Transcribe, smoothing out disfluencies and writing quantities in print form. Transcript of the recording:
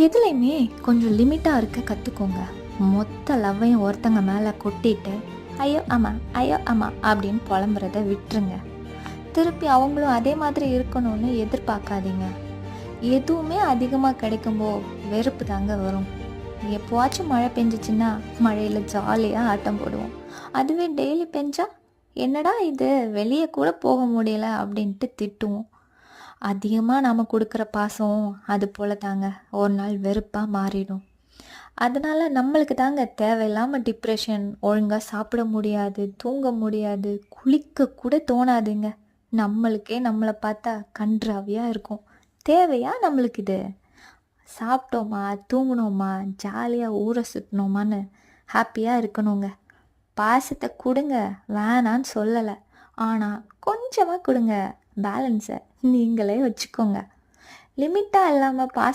எதுலையுமே கொஞ்சம் லிமிட்டாக இருக்க கற்றுக்கோங்க. மொத்த லவ்வையும் ஒருத்தங்க மேலே கொட்டிட்டு ஐயோ ஆமா ஐயோ ஆமா அப்படின்னு புலம்புறத விட்டுருங்க. திருப்பி அவங்களும் அதே மாதிரி இருக்கணும்னு எதிர்பார்க்காதீங்க. எதுவுமே அதிகமாக கிடைக்கும்போ வெறுப்பு தாங்க வரும். எப்போவாச்சும் மழை பெஞ்சிச்சின்னா மழையில் ஜாலியாக ஆட்டம் போடுவோம். அதுவே டெய்லி பெஞ்சா என்னடா இது வெளியே கூட போக முடியல அப்படின்ட்டு திட்டுவோம். அதிகமாக நாம் கொடுக்குற பாசம் அது போல தாங்க ஒரு நாள் வெறுப்பாக மாறிடும். அதனால் நம்மளுக்கு தாங்க தேவையில்லாமல் டிப்ரெஷன், ஒழுங்காக சாப்பிட முடியாது, தூங்க முடியாது, குளிக்க கூட தோணாதுங்க. நம்மளுக்கே நம்மளை பார்த்தா கன்றாவியாக இருக்கும். தேவையா நம்மளுக்கு இது? சாப்பிட்டோமா, தூங்கினோமா, ஜாலியாக ஊரை சுற்றினோமான்னு ஹாப்பியாக இருக்கணுங்க. பாசத்தை கொடுங்க, வேணான்னு சொல்லலை. ஆனால் கொஞ்சமாக கொடுங்க. பேலன்ஸை நீங்களே வச்சுக்கோங்க. லிமிட்டாக இல்லாமல் பாச